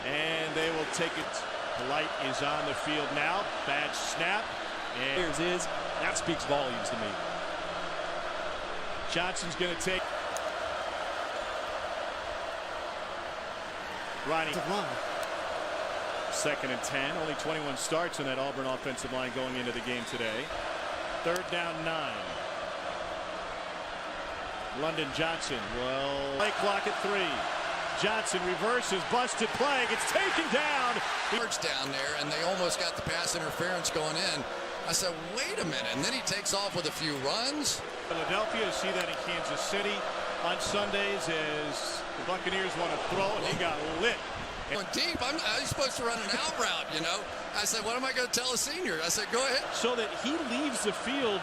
And they will take it. Polite is on the field now. Bad snap. And that speaks volumes to me. Johnson's going to take. Ronnie. 2nd and 10. Only 21 starts on that Auburn offensive line going into the game today. 3rd down 9. London Johnson. Well, play clock at 3. Johnson reverses, busted play, gets taken down. Down there, and they almost got the pass interference going in. I said, wait a minute, and then he takes off with a few runs. Philadelphia, see that in Kansas City on Sundays as the Buccaneers want to throw, and he got lit. Going deep, I was supposed to run an out route, you know. I said, what am I going to tell a senior? I said, go ahead. So that he leaves the field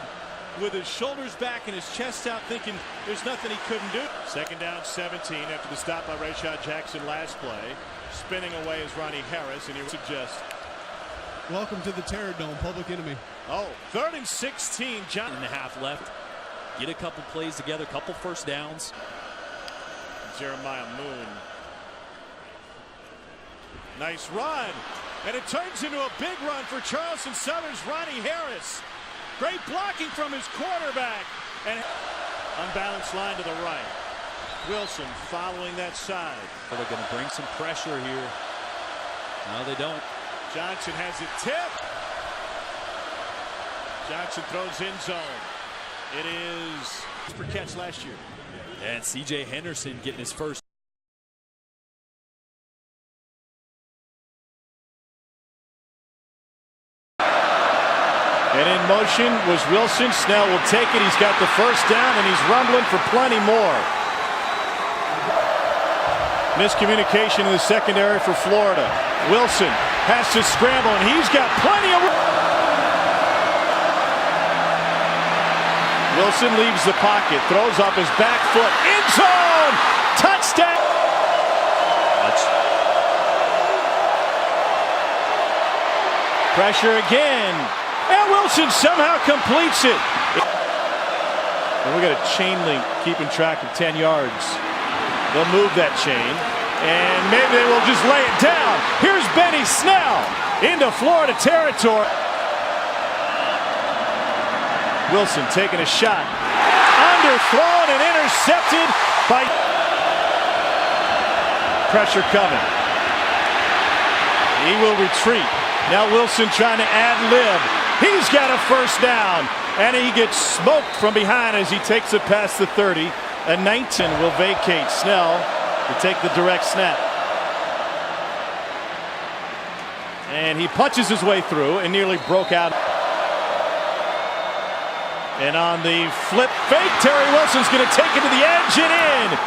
with his shoulders back and his chest out, thinking there's nothing he couldn't do. 2nd down 17 after the stop by Rayshad Jackson last play. Spinning away is Ronnie Harris, and he would suggest. Welcome to the Terror Dome, public enemy. Oh, 3rd and 16. John and a half left. Get a couple plays together, couple first downs. Jeremiah Moon. Nice run. And it turns into a big run for Charleston Southern's Ronnie Harris. Great blocking from his quarterback. And unbalanced line to the right. Wilson following that side. Well, they're going to bring some pressure here. No, they don't. Johnson has it tipped. Johnson throws in zone. It is for catch last year. And C.J. Henderson getting his first. And in motion was Wilson. Snell will take it. He's got the first down, and he's rumbling for plenty more. Miscommunication in the secondary for Florida. Wilson has to scramble, and he's got plenty of. Wilson leaves the pocket, throws off his back foot, end zone, touchdown. Pressure again. And Wilson somehow completes it. And we got a chain link keeping track of 10 yards. They'll move that chain. And maybe they will just lay it down. Here's Benny Snell into Florida territory. Wilson taking a shot. Underthrown and intercepted by. Pressure coming. He will retreat. Now Wilson trying to ad-lib. He's got a first down, and he gets smoked from behind as he takes it past the 30. And 19 will vacate Snell to take the direct snap. And he punches his way through and nearly broke out. And on the flip fake, Terry Wilson's going to take it to the edge and in.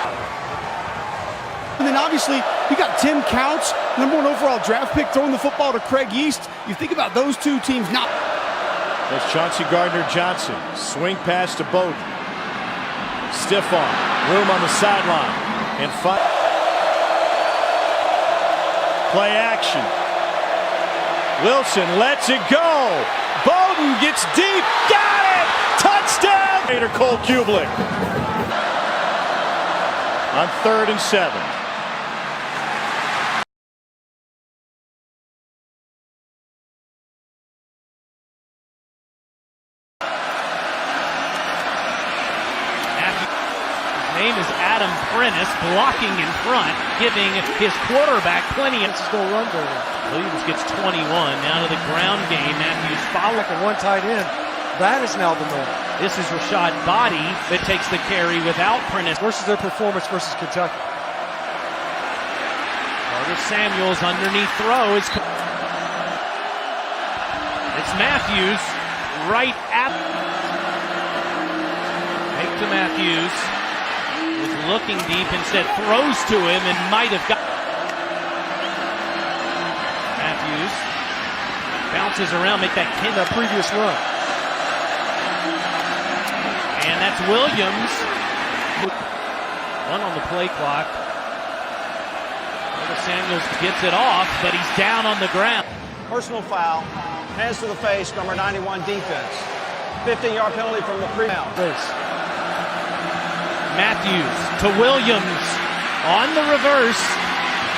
And then obviously you got Tim Couch, #1 overall draft pick, throwing the football to Craig Yeast. You think about those two teams not. That's Chauncey Gardner-Johnson. Swing pass to Bowden. Stiff arm. Room on the sideline. And play action. Wilson lets it go. Bowden gets deep. Got it! Touchdown! Later, Cole Kublik. On 3rd and 7. Name is Adam Prentice, blocking in front, giving his quarterback plenty. This is going to run dirty. Williams gets 21. Now to the ground game. Matthews follow. Like a one tight end. That is now the norm. This is Rashad Body that takes the carry without Prentice. Versus their performance versus Kentucky. Carter Samuels underneath throw. It's Matthews right at. Take to Matthews. Was looking deep, instead throws to him and might have got. Matthews bounces around, make that previous run. And that's Williams. 1 on the play clock. Samuels gets it off, but he's down on the ground. Personal foul, hands to the face, number 91 defense. 15-yard penalty from the pre-out. Matthews to Williams on the reverse.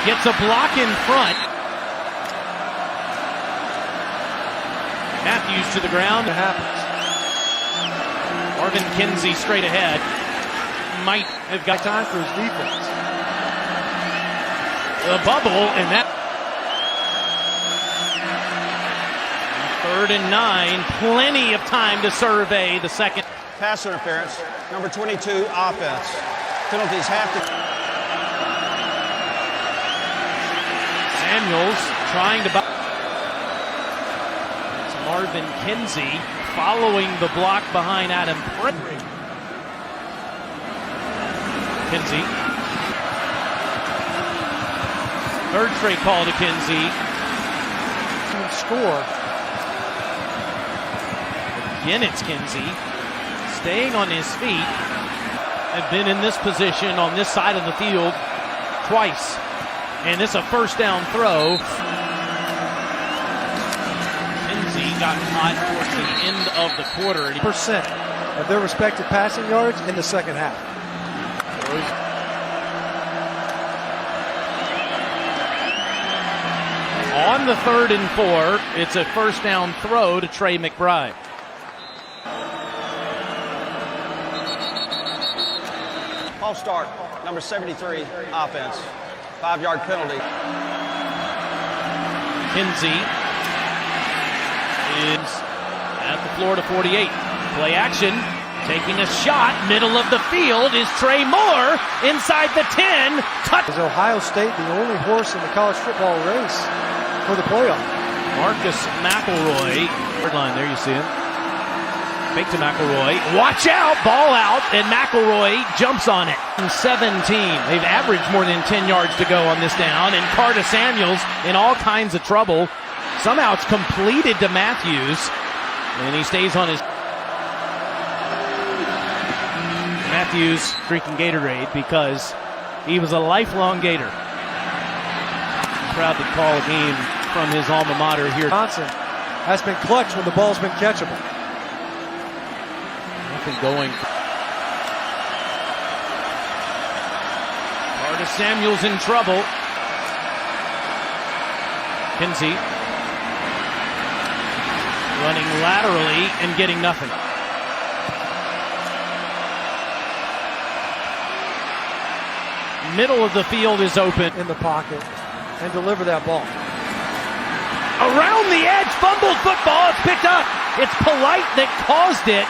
Gets a block in front. Matthews to the ground. It happens. Marvin Kinsey straight ahead. Might have got Time for his defense. the bubble, and that 3rd and 9. Plenty of time to survey the second. Pass interference. Number 22, offense. Penalties have to. Samuels trying to. It's Marvin Kinsey following the block behind Adam Frederick. Kinsey. Third straight call to Kinsey. Score. Again, it's Kinsey. Staying on his feet. Have been in this position on this side of the field twice. And it's a first down throw. Kinsey got hot towards the end of the quarter. Percent of their respective passing yards in the second half. On the 3rd and 4, it's a first down throw to Trey McBride. False start. Number 73, offense. 5-yard penalty. Kinsey is at the Florida 48. Play action. Taking a shot. Middle of the field is Trey Moore inside the 10. Is Ohio State the only horse in the college football race for the playoff? Marcus McElroy. Third line there, you see him. Fake to McElroy. Watch out! Ball out, and McElroy jumps on it. 17. They've averaged more than 10 yards to go on this down, and Carter Samuels in all kinds of trouble. Somehow it's completed to Matthews, and he stays on his. Matthews drinking Gatorade because he was a lifelong Gator. Proud to call a game from his alma mater here. Johnson has been clutch when the ball's been catchable. Nothing going. Carter Samuels in trouble. Kinsey running laterally and getting nothing. Middle of the field is open. In the pocket and deliver that ball. Around the edge, fumbled football. It's picked up. It's Polite that caused it.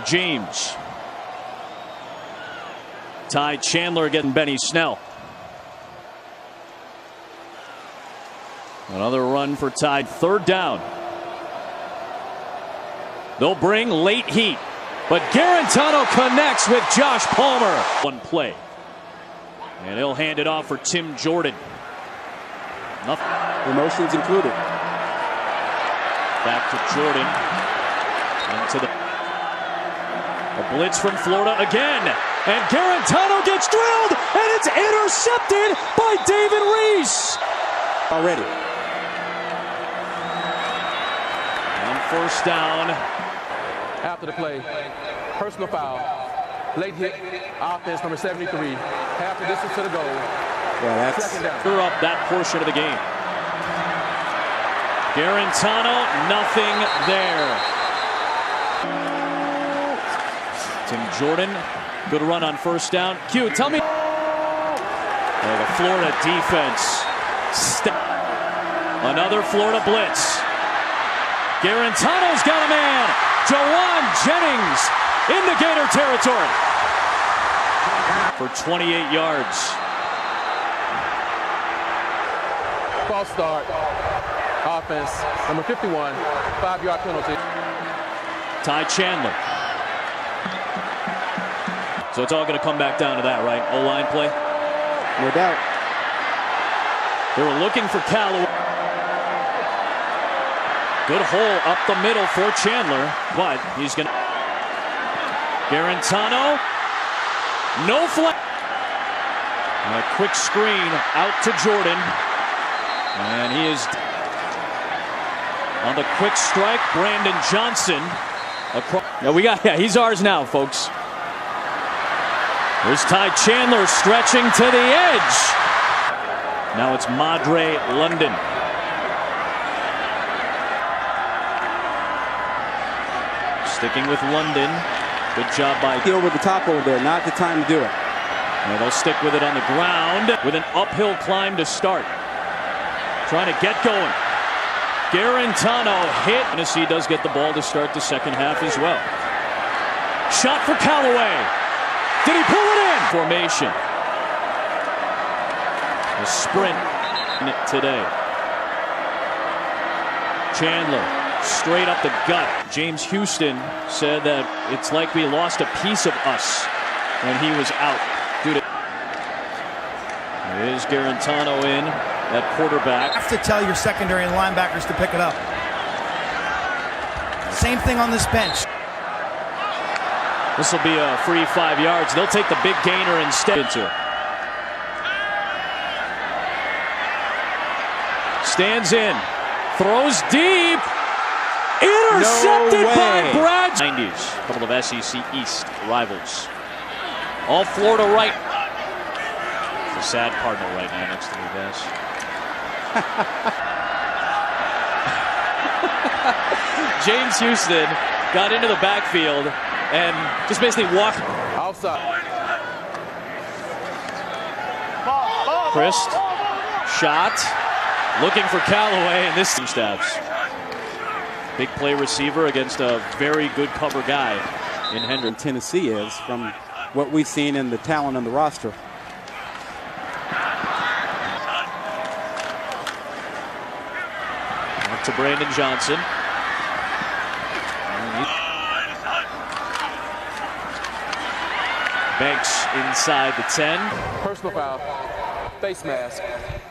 James. Ty Chandler getting Benny Snell. Another run for Tide. 3rd down. They'll bring late heat, but Garantano connects with Josh Palmer. One play, and he'll hand it off for Tim Jordan. Nothing. Emotions included. Back to Jordan. Into the blitz from Florida again, and Garantano gets drilled, and it's intercepted by David Reese. Already. On 1st down. After the play, personal foul, late hit, offense number 73, half the distance to the goal. Yeah, that's threw up that portion of the game. Garantano, nothing there. Tim Jordan, good run on 1st down. Q, tell me. The Florida defense. Another Florida blitz. Garantano's got a man. Jawan Jennings into Gator territory for 28 yards. False start, offense, number 51, 5-yard penalty. Ty Chandler. So it's all going to come back down to that, right? O-line play? No doubt. They were looking for Callaway. Good hole up the middle for Chandler, but he's going to. Garantano, no flag. And a quick screen out to Jordan. And he is on the quick strike. Brandon Johnson across. Yeah, he's ours now, folks. Here's Ty Chandler stretching to the edge. Now it's Madre London. Sticking with London. Good job by over the top over there. Not the time to do it. And they'll stick with it on the ground with an uphill climb to start. Trying to get going. Garantano hit. Tennessee does get the ball to start the second half as well. Shot for Callaway. Did he pull it in? Formation. A sprint today. Chandler straight up the gut. James Houston said that it's like we lost a piece of us when he was out. Here's Garantano in at quarterback. You have to tell your secondary and linebackers to pick it up. Same thing on this bench. This will be a free 5 yards. They'll take the big gainer instead. Stands in. Throws deep. Intercepted by Brad. 90s. A couple of SEC East rivals. All Florida right. It's a sad Cardinal right now next to me, guys. James Houston got into the backfield and just basically walked Outside. Christ, shot, looking for Callaway, and this stats. Big play receiver against a very good cover guy in Hendrick. Tennessee is from what we've seen in the talent on the roster. Up to Brandon Johnson. Banks inside the 10. Personal foul. Face mask.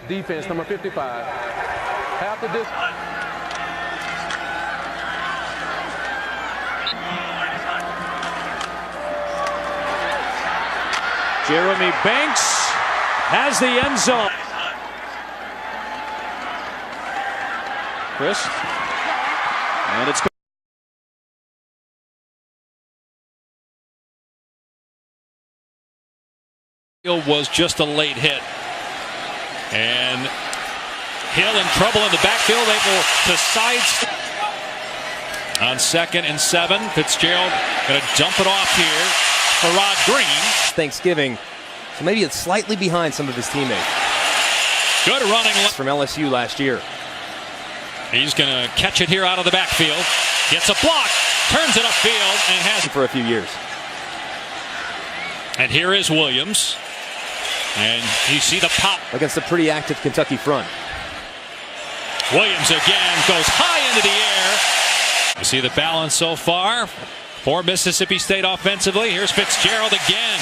Defense number 55. Half the distance. Jeremy Banks has the end zone. Chris. And it's was just a late hit. And Hill in trouble in the backfield, able to sidestep. On 2nd and 7, Fitzgerald going to dump it off here for Rod Green. Thanksgiving, so maybe it's slightly behind some of his teammates. Good running from LSU last year. He's going to catch it here out of the backfield. Gets a block, turns it upfield, and has it for a few years. And here is Williams. And you see the pop against a pretty active Kentucky front. Williams again goes high into the air. You see the balance so far for Mississippi State offensively. Here's Fitzgerald again.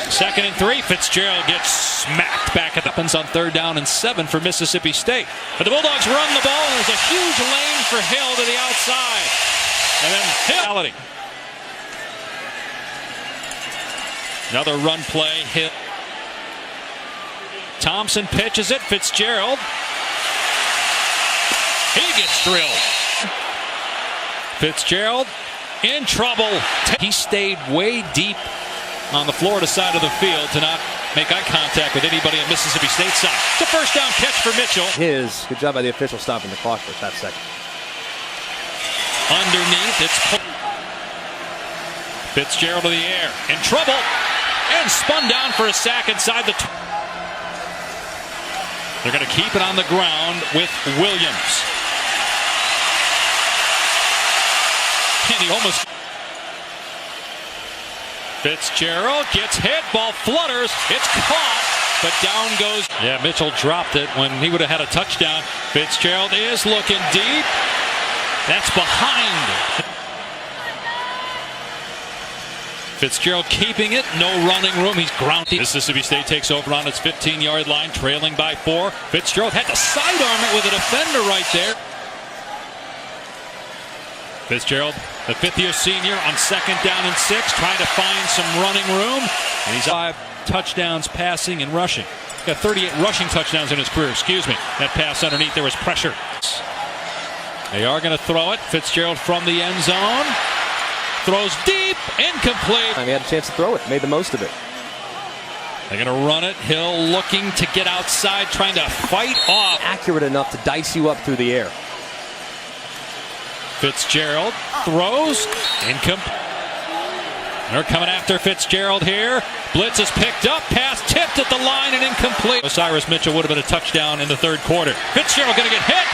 2nd and 3. Fitzgerald gets smacked back at the happens on 3rd down and 7 for Mississippi State. But the Bulldogs run the ball, and there's a huge lane for Hill to the outside. And then Hill. Another run play. Hill. Thompson pitches it. Fitzgerald. He gets drilled. Fitzgerald in trouble. He stayed way deep on the Florida side of the field to not make eye contact with anybody on Mississippi State side. It's a first down catch for Mitchell. Good job by the official stopping the clock for that second. Underneath, it's Fitzgerald to the air. In trouble. And spun down for a sack inside the... They're going to keep it on the ground with Williams. And he almost... Fitzgerald gets hit, ball flutters, it's caught, but down goes. Yeah, Mitchell dropped it when he would have had a touchdown. Fitzgerald is looking deep. That's behind. Fitzgerald keeping it, no running room, he's grounded. Mississippi State takes over on its 15-yard line, trailing by 4. Fitzgerald had to sidearm it with a defender right there. Fitzgerald, the 5th-year senior, on 2nd down and 6, trying to find some running room. And he's 5 touchdowns passing and rushing. Got 38 rushing touchdowns in his career, excuse me. That pass underneath, there was pressure. They are going to throw it. Fitzgerald from the end zone. Throws deep, incomplete. He had a chance to throw it, made the most of it. They're going to run it. Hill looking to get outside, trying to fight off. Accurate enough to dice you up through the air. Fitzgerald throws, incomplete. They're coming after Fitzgerald here. Blitz is picked up, pass tipped at the line and incomplete. Osiris Mitchell would have been a touchdown in the third quarter. Fitzgerald going to get hit.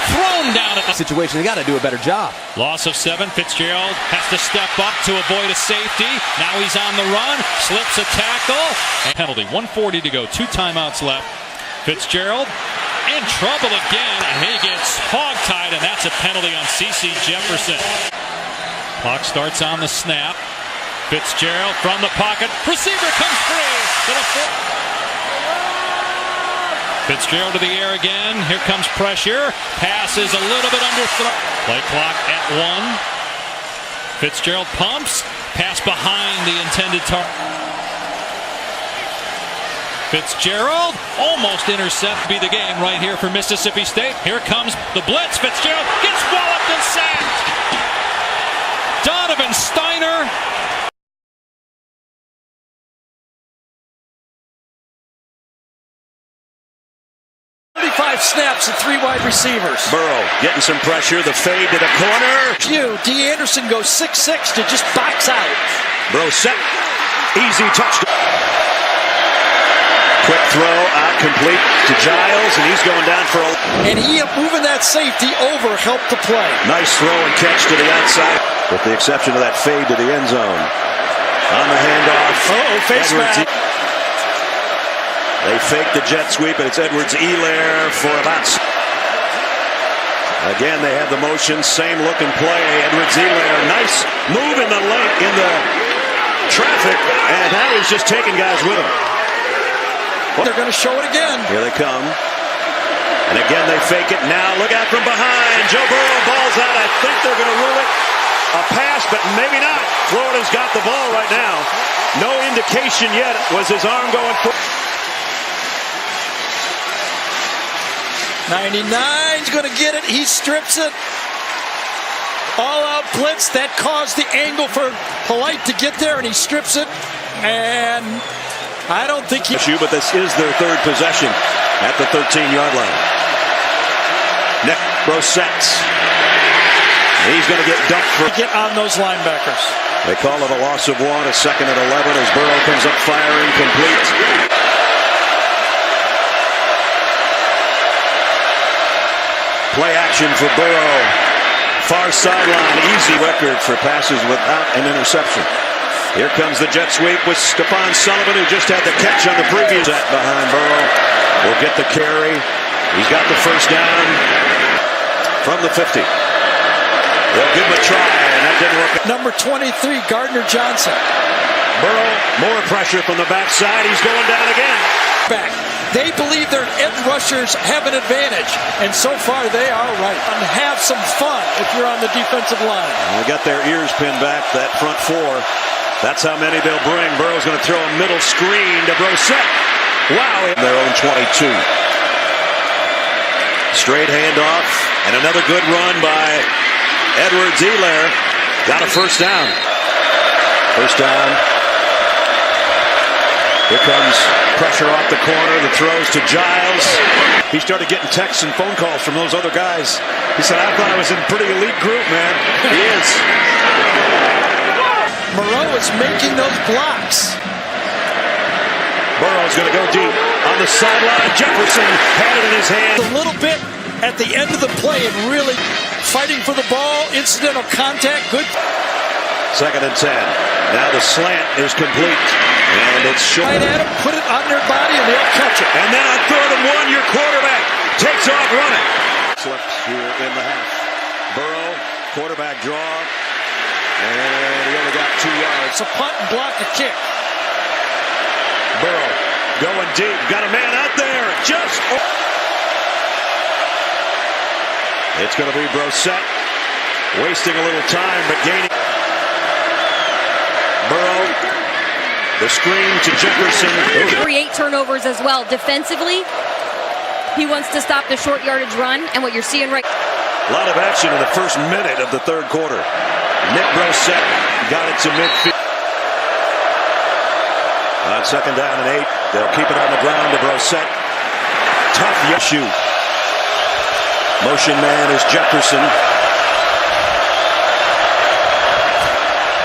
Thrown down at the situation. They got to do a better job. Loss of 7. Fitzgerald has to step up to avoid a safety. Now he's on the run, slips a tackle. And penalty. 1:40 to go. 2 timeouts left. Fitzgerald in trouble again, and he gets hogtied, and that's a penalty on C.C. Jefferson. Clock starts on the snap. Fitzgerald from the pocket. Receiver comes free. Fitzgerald to the air again. Here comes pressure. Pass is a little bit underthrown. Play clock at 1. Fitzgerald pumps. Pass behind the intended target. Fitzgerald almost intercept. Be the game right here for Mississippi State. Here comes the blitz. Fitzgerald gets walloped and sacked. Donovan Steiner. 35 snaps and 3 wide receivers. Burrow getting some pressure. The fade to the corner. D. Anderson goes 6'6" to just box out. Burrow set. Easy touchdown. Quick throw out complete to Giles, and he's going down for a... And he moving that safety over helped the play. Nice throw and catch to the outside, with the exception of that fade to the end zone. On the handoff. Face mask. They fake the jet sweep, and it's Edwards-Helaire for about... Again, they have the motion, same looking play. Edwards-Helaire, nice move in the lane, in the traffic, and now he's just taking guys with him. They're going to show it again. Here they come. And again, they fake it. Now look out from behind. Joe Burrow balls out. I think they're going to rule it a pass, but maybe not. Florida's got the ball right now. No indication yet. Was his arm going for... 99's going to get it. He strips it. All-out blitz. That caused the angle for Polite to get there, and he strips it. And I don't think he... But this is their third possession at the 13-yard line. Nick Brosette. He's going to get dumped for... Get on those linebackers. They call it a loss of 1, a second and 11 as Burrow comes up firing, complete. Play action for Burrow. Far sideline, easy record for passes without an interception. Here comes the jet sweep with Stephon Sullivan, who just had the catch on the previous set behind Burrow. Will get the carry. He's got the first down from the 50. They'll give him a try, and that didn't work. Number 23, Gardner Johnson. Burrow, more pressure from the backside. He's going down again. Back. They believe their edge rushers have an advantage, and so far they are right. And have some fun if you're on the defensive line. They got their ears pinned back, that front 4. That's how many they'll bring. Burrow's going to throw a middle screen to Brosette. Wow, their own 22. Straight handoff, and another good run by Edwards-Helaire. Got a first down. First down. Here comes pressure off the corner. The throws to Giles. He started getting texts and phone calls from those other guys. He said, I thought I was in a pretty elite group, man. He is. Moreau is making those blocks. Burrow's going to go deep on the sideline. Jefferson had it in his hand. A little bit at the end of the play and really fighting for the ball. Incidental contact. Good. Second and 10. Now the slant is complete. And it's short. Right at him, put it on their body, and they'll catch it. And then on 3rd and 1, your quarterback takes off running. Left here in the half. Burrow, quarterback draw. And he only got 2 yards. It's a punt and block a kick. Burrow going deep. Got a man out there. Just. It's going to be Brosette. Wasting a little time, but gaining. Burrow. The screen to Jefferson. Create turnovers as well. Defensively, he wants to stop the short yardage run, and what you're seeing right... A lot of action in the first minute of the third quarter. Nick Brossette got it to midfield. On second down and 8, they'll keep it on the ground to Brossette. Tough shoot. Motion man is Jefferson.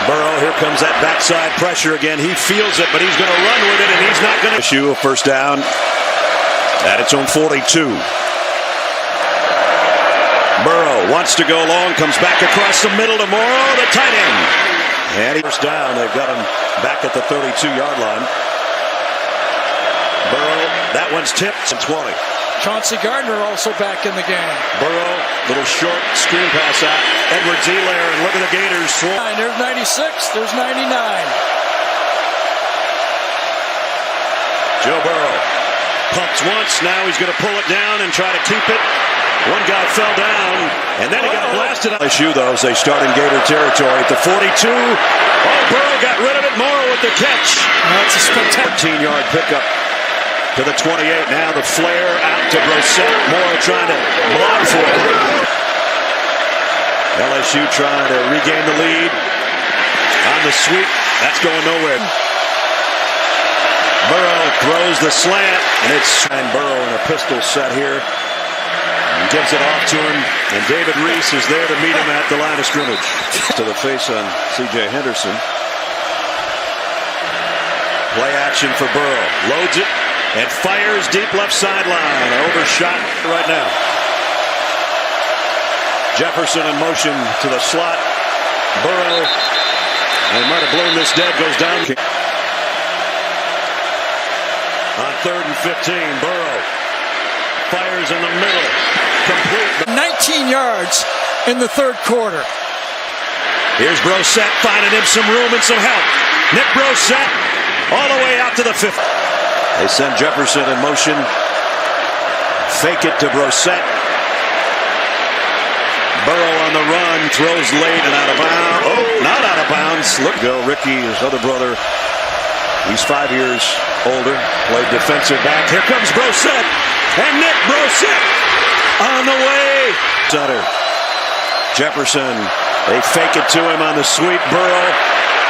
Burrow, here comes that backside pressure again. He feels it, but he's going to run with it, and he's not going to issue a first down at its own 42. Burrow wants to go long, comes back across the middle to Morrow, the tight end. And he first down. They've got him back at the 32-yard line. Burrow, that one's tipped, and 20. Chauncey Gardner also back in the game. Burrow, little short screen pass out. Edwards-Helaire, and look at the Gators. There's 96, there's 99. Joe Burrow pumps once, now he's going to pull it down and try to keep it. One guy fell down, and then he got blasted out. LSU, though, as they start in Gator territory at the 42. Oh, Burrow got rid of it. Morrow with the catch. That's a spectacular 14-yard pickup to the 28. Now the flare out to Brossette. Morrow trying to block for it. LSU trying to regain the lead on the sweep. That's going nowhere. Burrow throws the slant, and it's Burrow in a pistol set here. Gives it off to him, and David Reese is there to meet him at the line of scrimmage. To the face on C.J. Henderson. Play action for Burrow. Loads it and fires deep left sideline. Overshot right now. Jefferson in motion to the slot. Burrow, they might have blown this dead, goes down. On 3rd and 15, Burrow fires in the middle. Complete. 19 yards in the third quarter. Here's Brossette finding him some room and some help. Nick Brossette all the way out to the 50. They send Jefferson in motion. Fake it to Brossette. Burrow on the run, throws late and out of bounds. Oh, not out of bounds. Look, go Ricky, his other brother. He's 5 years older. Played defensive back. Here comes Brossette. And Nick Brossette on the way. Sutter. Jefferson. They fake it to him on the sweep. Burrow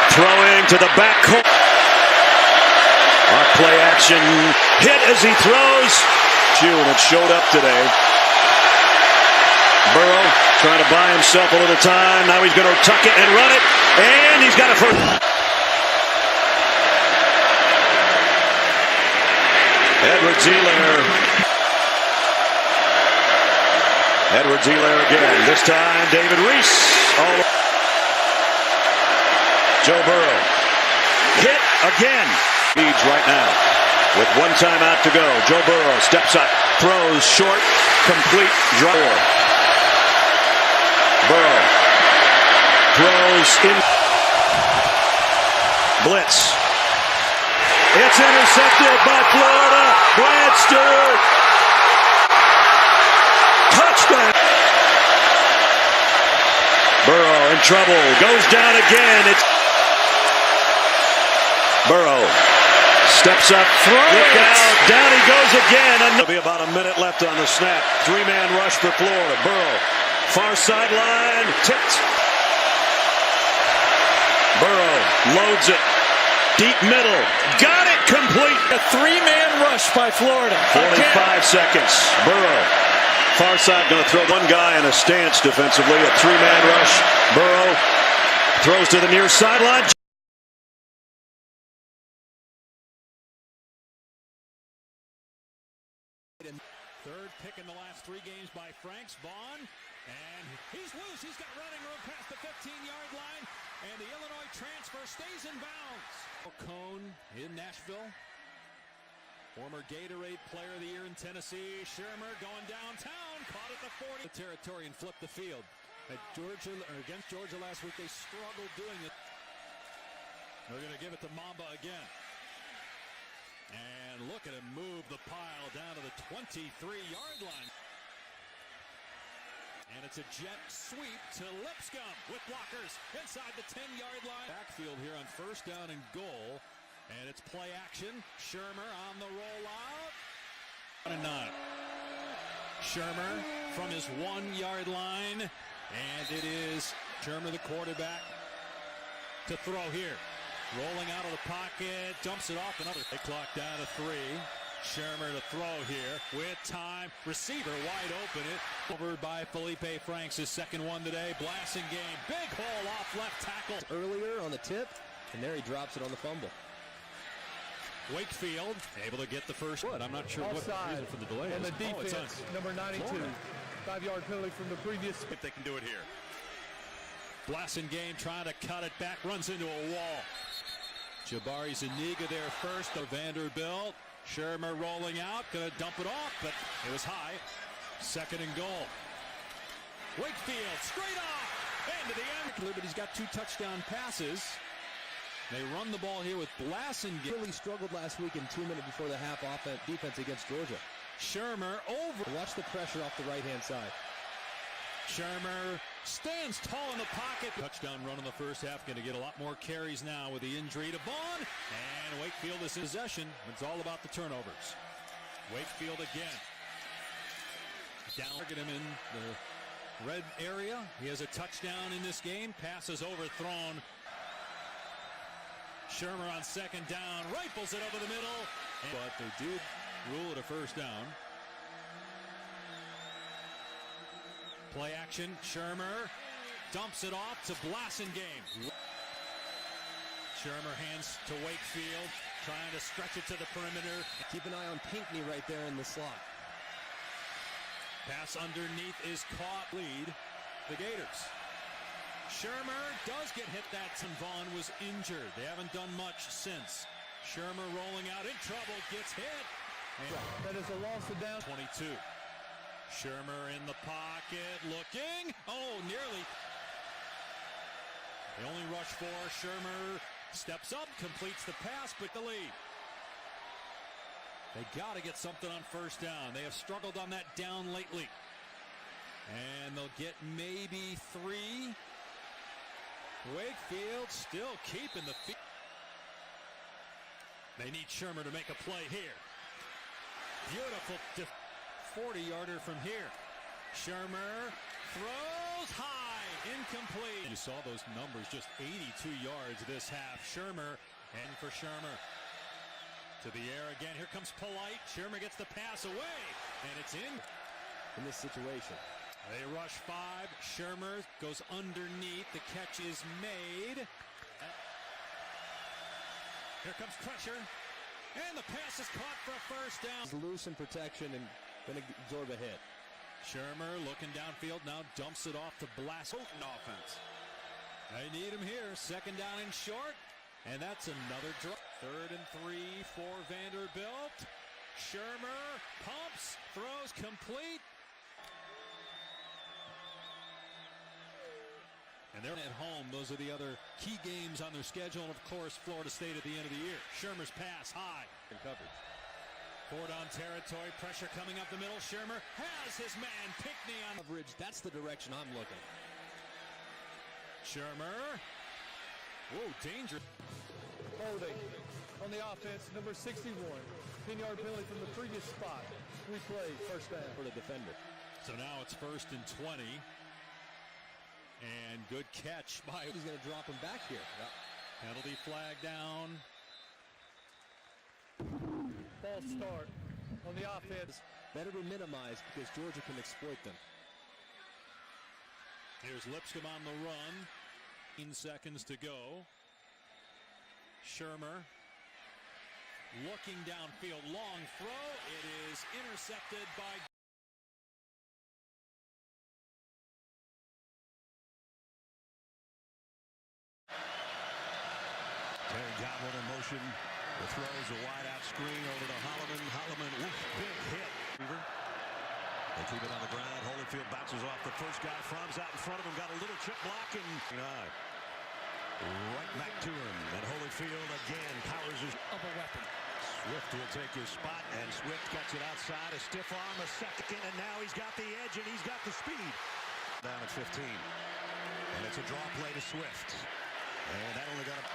throwing to the back corner. Off play action. Hit as he throws. June, it showed up today. Burrow trying to buy himself a little time. Now he's going to tuck it and run it. And he's got a first. Edwards-Helaire. Edwards-Helaire again. This time, David Reese. Joe Burrow. Hit again. Leads right now. With one timeout to go. Joe Burrow steps up. Throws short. Complete draw. Burrow. Throws in. Blitz. It's intercepted by Florida. Brad Stewart. Touchdown. Burrow in trouble. Goes down again. It's Burrow. Steps up. Look out. Down he goes again. There'll be about a minute left on the snap. 3-man rush for Florida. Burrow. Far sideline. Tipped. Burrow loads it. Deep middle. Got it complete. A 3-man rush by Florida. 45 seconds. Burrow. Far side going to throw one guy in a stance defensively. A 3-man rush. Burrow throws to the near sideline. Third pick in the last 3 games by Franks. Vaughn. And he's loose. He's got running room past the 15-yard line. And the Illinois transfer stays in bounds. Cone in Nashville. Former Gatorade Player of the Year in Tennessee. Shermer going downtown. Caught at the 40. The territory and flipped the field. Against Georgia last week, they struggled doing it. They're going to give it to Mamba again. And look at him move the pile down to the 23-yard line. And it's a jet sweep to Lipscomb with blockers inside the 10-yard line. Backfield here on first down and goal. And it's play action. Shermer on the rollout. 9. Shermer from his 1-yard line. And it is Shermer, the quarterback, to throw here. Rolling out of the pocket, dumps it off. Another clock down to 3. Shermer to throw here with time. Receiver wide open. It over by Felipe Franks, his second one today. Blasting game. Big hole off left tackle. Earlier on the tip, and there he drops it on the fumble. Wakefield able to get the first one. I'm not sure what the reason for the delay is. And the defense, number 92. 5-yard penalty from the previous. If they can do it here. Blasting game trying to cut it back. Runs into a wall. Jabari Zuniga there first. The Vanderbilt. Shermer rolling out. Going to dump it off, but it was high. Second and goal. Wakefield straight off. Into the end. But he's got 2 touchdown passes. They run the ball here with Blasting. Really struggled last week in 2 minutes before the half defense against Georgia. Shermer over. Watch the pressure off the right-hand side. Shermer stands tall in the pocket. Touchdown run in the first half. Going to get a lot more carries now with the injury to Vaughn. And Wakefield is in possession. It's all about the turnovers. Wakefield again. Down. Target him in the red area. He has a touchdown in this game. Pass is overthrown. Shermer on second down. Rifles it over the middle. But they did rule it a first down. Play action. Shermer dumps it off to Blasingame. Shermer hands to Wakefield, trying to stretch it to the perimeter. Keep an eye on Pinckney right there in the slot. Pass underneath is caught. Lead the Gators. Shermer does get hit. That Vaughn was injured. They haven't done much since. Shermer rolling out in trouble, gets hit. And that is a loss of down. 22. Shermer in the pocket, looking. Oh, nearly. The only rush for Shermer. Steps up, completes the pass, but the lead. They got to get something on first down. They have struggled on that down lately. And they'll get maybe 3. Wakefield still keeping the feet. They need Shermer to make a play here. Beautiful 40-yarder from here. Shermer throws high, incomplete. You saw those numbers, just 82 yards this half. Shermer, and for Shermer. To the air again. Here comes Polite. Shermer gets the pass away, and it's in this situation. They rush 5. Shermer goes underneath. The catch is made. Here comes pressure. And the pass is caught for a first down. He's loose in protection and going to absorb a hit. Shermer looking downfield, now dumps it off to Blast. Offense. They need him here. Second down and short. And that's another drop. 3rd and 3 for Vanderbilt. Shermer pumps, throws complete. And they're at home. Those are the other key games on their schedule. And, of course, Florida State at the end of the year. Shermer's pass high. In coverage. 4-down territory. Pressure coming up the middle. Shermer has his man. Pinckney on coverage. That's the direction I'm looking. Shermer. Whoa, danger. Holding on the offense, number 61. 10-yard penalty from the previous spot. Replay, first down. For the defender. So now it's 1st and 20. And good catch by... He's going to drop him back here. Yep. Penalty flag down. False start on the offense. Better to minimize because Georgia can exploit them. Here's Lipscomb on the run. 15 seconds to go. Shermer looking downfield. Long throw. It is intercepted by... Terry Godwin in motion. The throw is a wide-out screen over to Holloman. Holloman, big hit. They keep it on the ground. Holyfield bounces off the first guy. Fromm's out in front of him. Got a little chip block and right back to him. And Holyfield again powers his of a weapon. Swift will take his spot, and Swift cuts it outside. A stiff arm, a second, and now he's got the edge and he's got the speed. Down at 15. And it's a draw play to Swift. And that only got a...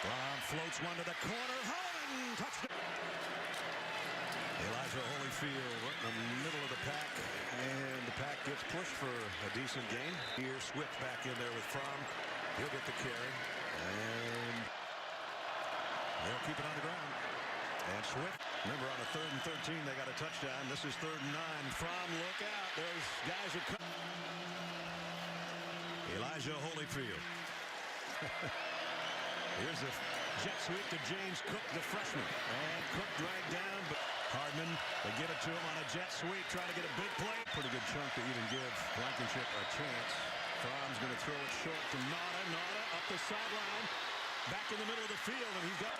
Fromm floats one to the corner. Holland touchdown. Elijah Holyfield Holyfield right in the middle of the pack, and the pack gets pushed for a decent gain. Here, Swift back in there with Fromm. He'll get the carry, and they'll keep it on the ground. And Swift, remember, on a 3rd and 13, they got a touchdown. This is 3rd and 9. Fromm, look out. Those guys are coming. Elijah Holyfield. Here's a jet sweep to James Cook, the freshman. And Cook dragged down, but Hardman, they give it to him on a jet sweep, trying to get a big play. Pretty good chunk to even give Blankenship a chance. Fromm's going to throw it short to Nada. Nada up the sideline, back in the middle of the field, and he's got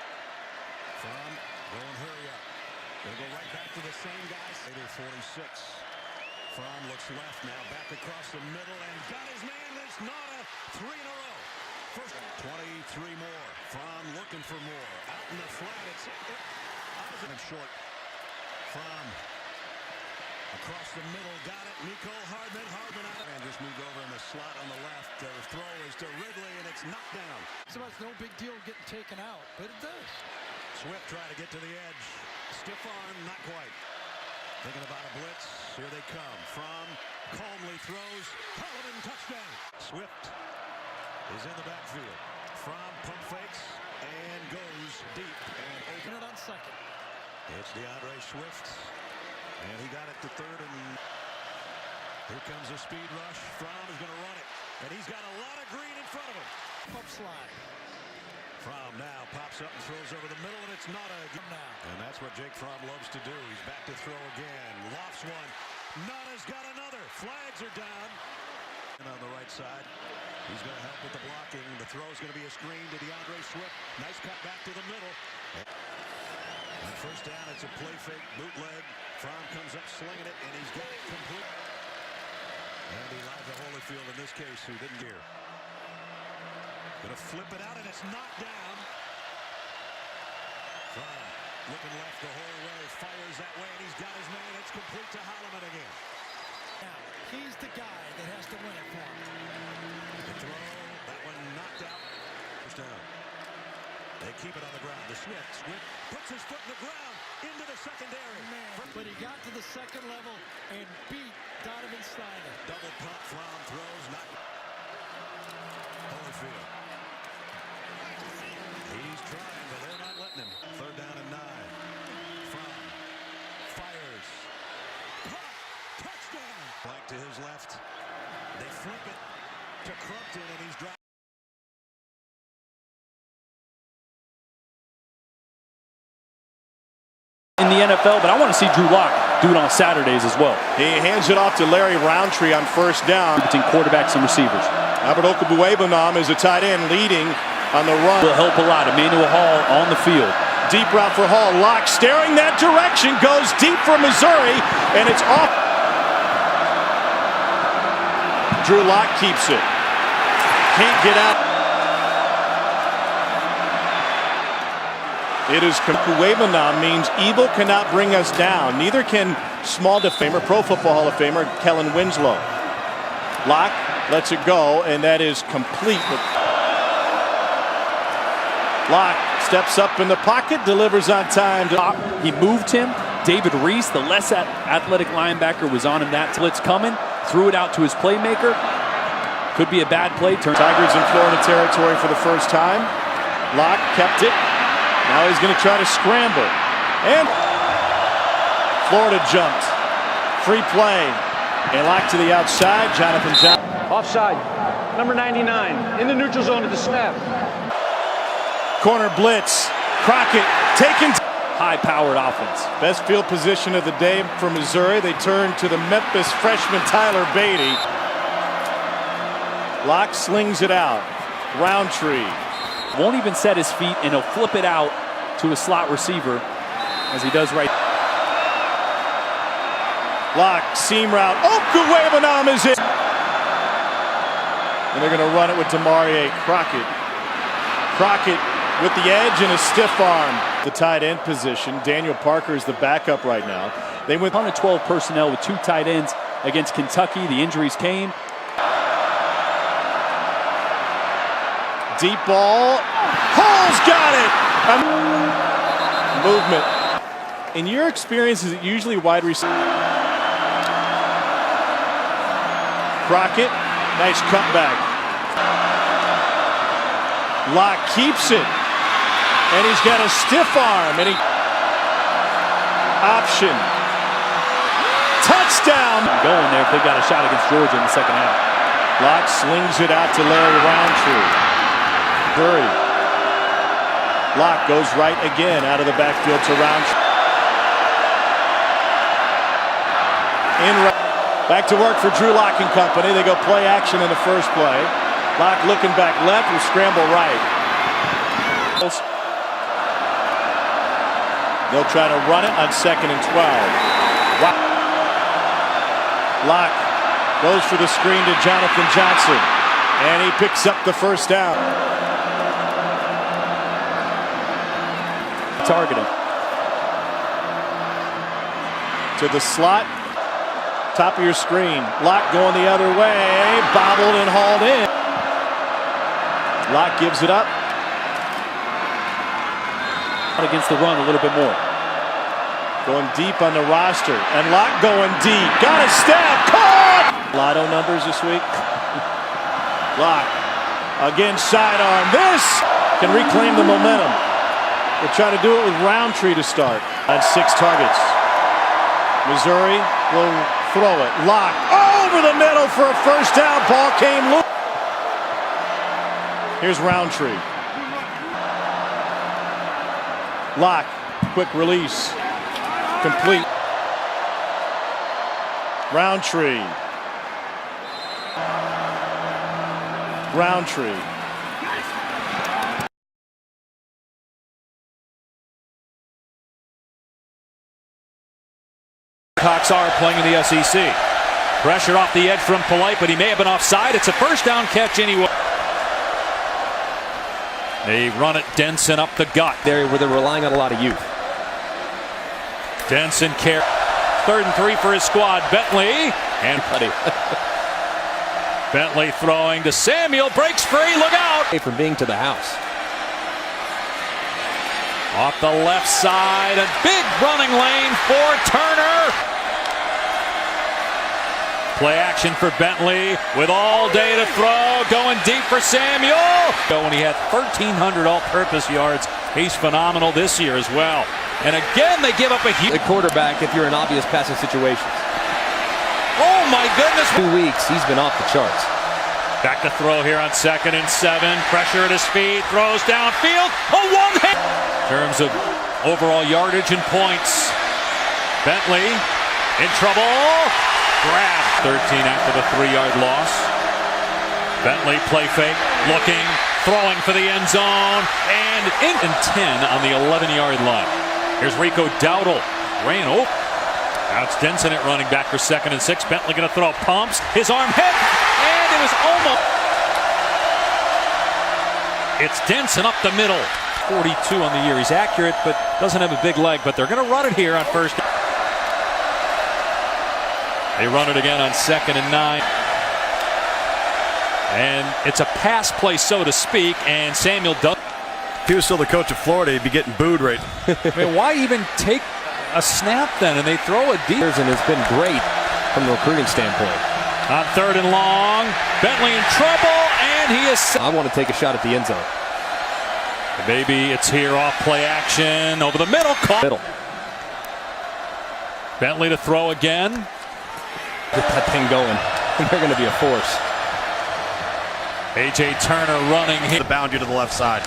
Fromm going hurry up. Going to go right back to the same guys. 46. Fromm looks left now, back across the middle, and got his man. There's Nada, 3 in a row. First 23 more. Fromm looking for more. Out in the flat, it's short. Fromm across the middle, got it. Nico Hardman out. And just moved over in the slot on the left. The throw is to Ridley, and it's knocked down. So it's no big deal getting taken out, but it does. Swift trying to get to the edge. Stiff arm, not quite. Thinking about a blitz. Here they come. Fromm calmly throws. Holliman, touchdown. Swift is in the backfield. Fromm pump fakes and goes deep and open it on second. It's DeAndre Swift, and he got it to 3rd, and here comes a speed rush. Fromm is going to run it, and he's got a lot of green in front of him. Up slide. Fromm now pops up and throws over the middle, and it's not a now. And that's what Jake Fromm loves to do. He's back to throw again. Lofts one. Nada's got another. Flags are down. And on the right side, he's going to help with the blocking. The throw is going to be a screen to DeAndre Swift. Nice cut back to the middle. And first down, it's a play fake, bootleg. Fromm comes up slinging it, and he's got it complete. And Elijah Holyfield in this case, who didn't gear. Going to flip it out, and it's knocked down. Fromm looking left the whole way, fires that way, and he's got his man. It's complete to Holliman again. Now, he's the guy that has to win it for him. The throw, that one knocked out. First down. They keep it on the ground. The Swift puts his foot in the ground into the secondary. But he got to the second level and beat Donovan Snyder. Double pump, Fromm throws, not Holyfield. He's trying, but they're not letting him. 3rd down and 9. Fromm fires. Caught. Touchdown. Blank to his left. They flip it to Crumpton, and he's dropped. In the NFL, but I want to see Drew Lock do it on Saturdays as well. He hands it off to Larry Roundtree on 1st down. Between quarterbacks and receivers. Albert Okubuebanam is a tight end leading on the run. Will help a lot. Emmanuel Hall on the field. Deep route for Hall. Lock staring that direction. Goes deep for Missouri, and it's off. Drew Lock keeps it. Can't get out. It is Okubuebanam means evil cannot bring us down. Neither can small defender, Pro Football Hall of Famer Kellen Winslow. Lock lets it go, and that is complete. Lock steps up in the pocket, delivers on time. He moved him. David Reese, the less athletic linebacker, was on him. That blitz coming, threw it out to his playmaker. Could be a bad play. Tigers in Florida territory for the first time. Lock kept it. Now he's going to try to scramble. And Florida jumped. Free play. And Lock to the outside. Jonathan Johnson. Offside. Number 99 in the neutral zone at the snap. Corner blitz. Crockett taken. High-powered offense. Best field position of the day for Missouri. They turn to the Memphis freshman Tyler Beatty. Lock slings it out. Roundtree. Won't even set his feet, and he'll flip it out to a slot receiver, as he does right. Lock, seam route. Okubuebanam is it. And they're going to run it with Demarie Crockett. Crockett with the edge and a stiff arm. The tight end position. Daniel Parker is the backup right now. They went on a 12 personnel with 2 tight ends against Kentucky. The injuries came. Deep ball. Hall's got it. Movement. In your experience, is it usually wide receiver? Crockett, nice cutback. Locke keeps it. And he's got a stiff arm. And he option. Touchdown. Going there if they've got a shot against Georgia in the second half. Locke slings it out to Larry Roundtree. Curry. Locke goes right again out of the backfield to Roundtree. Back to work for Drew Lock and company. They go play action in the first play. Locke looking back left will scramble right. They'll try to run it on 2nd and 12. Wow. Locke goes for the screen to Jonathan Johnson. And he picks up the first down. Targeting. To the slot. Top of your screen. Locke going the other way. Bobbled and hauled in. Locke gives it up. Against the run a little bit more. Going deep on the roster. And Locke going deep. Got a stab. Caught! Lotto numbers this week. Locke. Again, sidearm. This can reclaim the momentum. We'll try to do it with Roundtree to start. On 6 targets. Missouri will throw it. Locke over the middle for a first down. Ball came loose. Here's Roundtree. Locke, quick release. Complete. Roundtree. Roundtree. Cox are playing in the SEC. Pressure off the edge from Polite, but he may have been offside. It's a first down catch anyway. They run it, Denson up the gut. There where they're relying on a lot of youth. Denson carry. 3rd and 3 for his squad. Bentley and Bentley throwing to Samuel. Breaks free. Look out. From being to the house. Off the left side. A big running lane for Turner. Play action for Bentley with all day to throw. Going deep for Samuel. When he had 1,300 all-purpose yards. He's phenomenal this year as well. And again, they give up a huge... The quarterback if you're in obvious passing situations. Oh, my goodness. 2 weeks, he's been off the charts. Back to throw here on 2nd and 7. Pressure at his feet. Throws downfield. A one-hit. In terms of overall yardage and points. Bentley in trouble. Grab. 13 after the 3-yard loss. Bentley play fake. Looking. Throwing for the end zone. And in 10 on the 11-yard line. Here's Rico Dowdle. Ran over. Now it's Denson at running back for 2nd and 6. Bentley going to throw. Pumps. His arm hit. And it was almost. It's Denson up the middle. 42 on the year. He's accurate, but doesn't have a big leg. But they're going to run it here on first. They run it again on 2nd and 9. And it's a pass play, so to speak. And Samuel does. If he was still the coach of Florida, he'd be getting booed right. I mean, why even take a snap then? And they throw it deep. And it's been great from the recruiting standpoint. On 3rd and long. Bentley in trouble. And he is. I want to take a shot at the end zone. Maybe it's here off play action. Over the middle. Caught. Middle. Bentley to throw again. Get that thing going. They're going to be a force. A.J. Turner running. The boundary to the left side.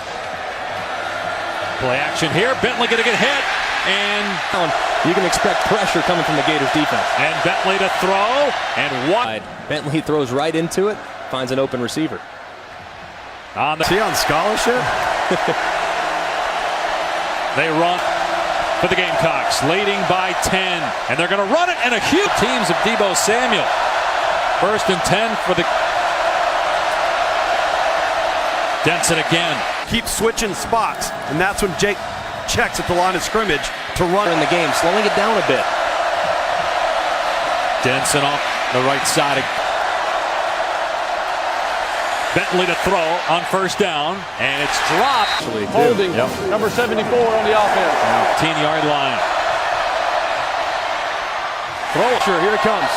Play action here. Bentley going to get hit. And you can expect pressure coming from the Gators defense. And Bentley to throw. And what? Bentley throws right into it. Finds an open receiver. Is he on scholarship? They run for the Gamecocks, leading by 10. And they're going to run it. And a huge teams of Deebo Samuel. 1st and 10 for the... Denson again. Keep switching spots, and that's when Jake checks at the line of scrimmage to run in the game, slowing it down a bit. Denson off the right side. Bentley to throw on 1st down, and it's dropped. Holding number 74 on the offense. 10-yard line. Throw. Sure, here it comes.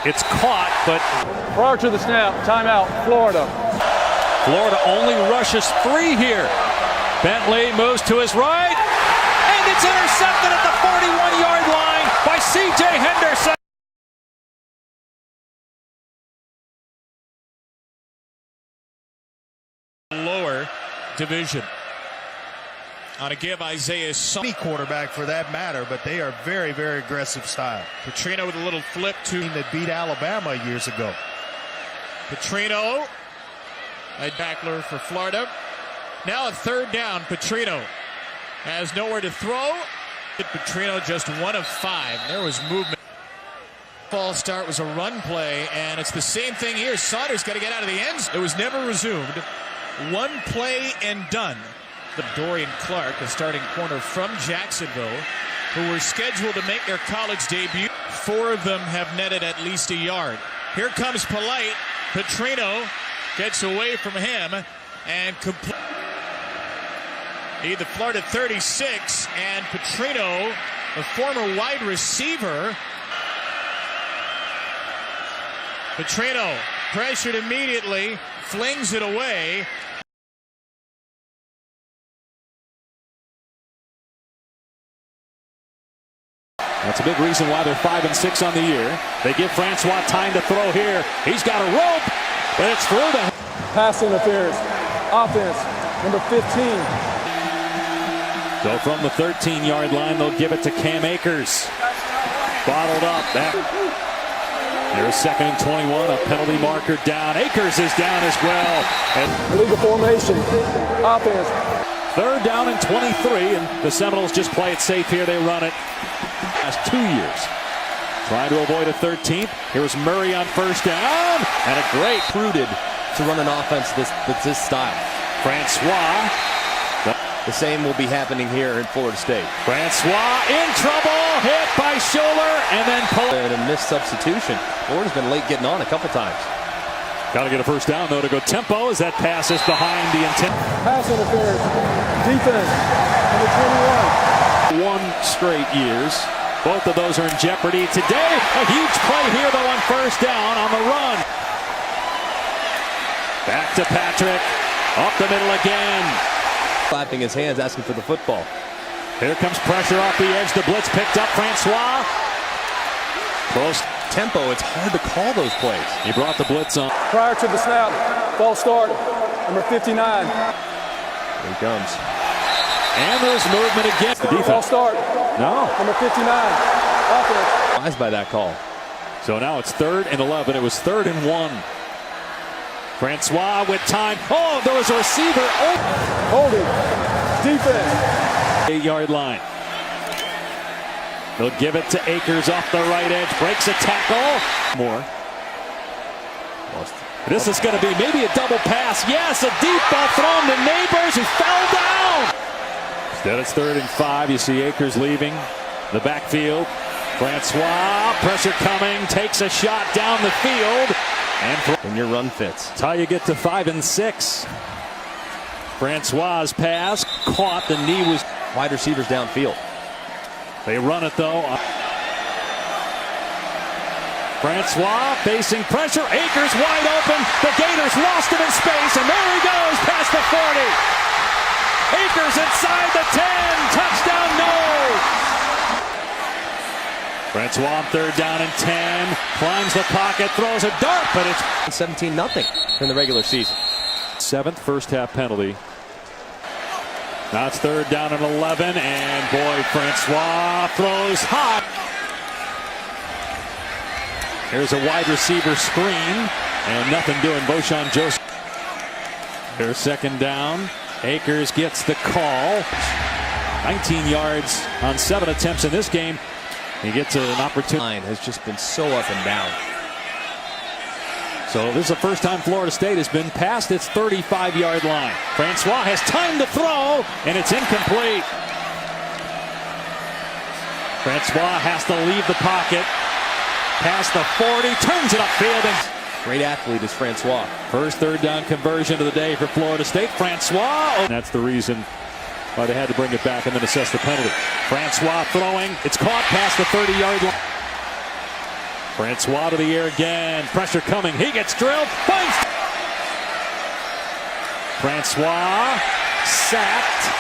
It's caught, but Prior to the snap, timeout, Florida. Florida only rushes 3 here. Bentley moves to his right, and it's intercepted at the 41-yard line by C.J. Henderson. Lower division. On a give, Isaiah any quarterback for that matter, but they are very, very aggressive style. Petrino with a little flip to that beat Alabama years ago. Petrino, a backler for Florida. Now a third down. Petrino has nowhere to throw. Petrino just 1 of 5. There was movement. False start was a run play, and it's the same thing here. Saunders got to get out of the end. It was never resumed. 1 play and done. The Dorian Clark, a starting corner from Jacksonville, who were scheduled to make their college debut. 4 of them have netted at least a yard. Here comes Polite. Petrino gets away from him and complete. The Florida 36, and Petrino, the former wide receiver. Petrino pressured immediately, flings it away. That's a big reason why they're 5-6 on the year. They give Francois time to throw here. He's got a rope, but it's through the Pass interference. Offense, number 15. So from the 13-yard line, they'll give it to Cam Akers. Bottled up. There's 2nd and 21, a penalty marker down. Akers is down as well. Illegal formation. Offense. 3rd down and 23, and the Seminoles just play it safe here. They run it. Last 2 years. Trying to avoid a 13th. Here's Murray on 1st down, and a great Pruded to run an offense that's this style. Francois. The same will be happening here in Florida State. Francois in trouble, hit by Scholler, and then and a missed substitution. Florida's been late getting on a couple times. Got to get a 1st down, though, to go tempo as that pass is behind the intent. Pass interference. Defense, number 21. 1 straight years. Both of those are in jeopardy today. A huge play here, though, on 1st down on the run. Back to Patrick. Up the middle again. Clapping his hands, asking for the football. Here comes pressure off the edge. The blitz picked up Francois. Close tempo. It's hard to call those plays. He brought the blitz on. Prior to the snap, false start, number 59. Here he comes. And there's movement against the defense. False start. No. Number 59. Offense. Surprised by that call. So now it's 3rd and 11. It was 3rd and 1. Francois with time. Oh, there was a receiver. Holding. Defense. 8-yard line. They'll give it to Akers off the right edge. Breaks a tackle. More. This is going to be maybe a double pass. Yes, a deep ball thrown to Neighbors, who fell down. Instead, it's 3rd and 5. You see Akers leaving the backfield. Francois, pressure coming, takes a shot down the field. And your run fits. That's how you get to 5-6. Francois' pass caught. The knee was wide receivers downfield. They run it though. Francois facing pressure. Akers wide open. The Gators lost him in space, and there he goes past the 40. Akers inside the 10. Touchdown, no. Francois on 3rd down and 10. Climbs the pocket, throws a dart, but it's 17-0 in the regular season. 7th first-half penalty. Now it's 3rd down and 11, and boy, Francois throws hot. Here's a wide receiver screen, and nothing doing. Boshan Joseph. Here's 2nd down. Akers gets the call. 19 yards on 7 attempts in this game. He gets an opportunity. Line has just been so up and down. So this is the first time Florida State has been past its 35-yard line. Francois has time to throw, and it's incomplete. Francois has to leave the pocket. Past the 40, turns it upfield. And great athlete is Francois. First 3rd down conversion of the day for Florida State. Francois. And that's the reason Well, they had to bring it back and then assess the penalty. Francois throwing. It's caught past the 30-yard line. Francois to the air again. Pressure coming. He gets drilled. Finds. Francois sacked.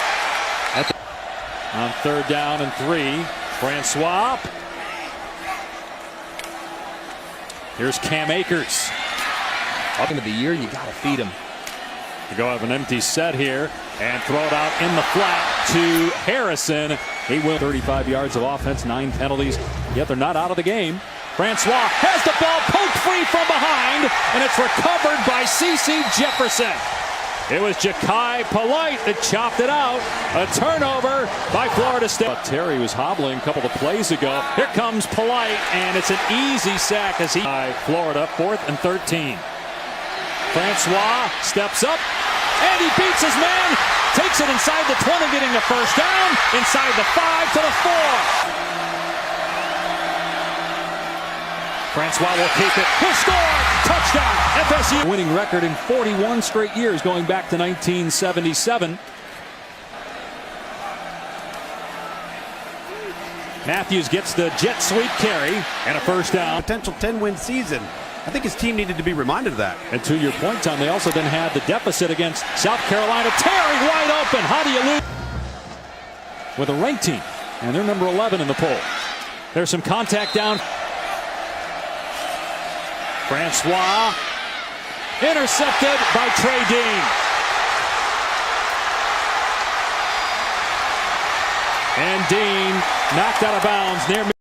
On 3rd down and 3. Francois. Here's Cam Akers. Talking to the year, you got to feed him. To go have an empty set here and throw it out in the flat to Harrison. He will 35 yards of offense, 9 penalties, yet they're not out of the game. Francois has the ball poked free from behind, and it's recovered by C.C. Jefferson. It was Jachai Polite that chopped it out. A turnover by Florida State. Terry was hobbling a couple of plays ago. Here comes Polite, and it's an easy sack as he by Florida, 4th and 13. Francois steps up, and he beats his man. Takes it inside the 20, getting the first down. Inside the 5 to the 4. Francois will keep it. He'll score! Touchdown! FSU. Winning record in 41 straight years going back to 1977. Matthews gets the jet sweep carry and a first down. Potential 10-win season. I think his team needed to be reminded of that. And to your point, Tom, they also then had the deficit against South Carolina. Terry wide open. How do you lose? With a ranked team, and they're number 11 in the poll. There's some contact down. Francois intercepted by Trey Dean. And Dean knocked out of bounds near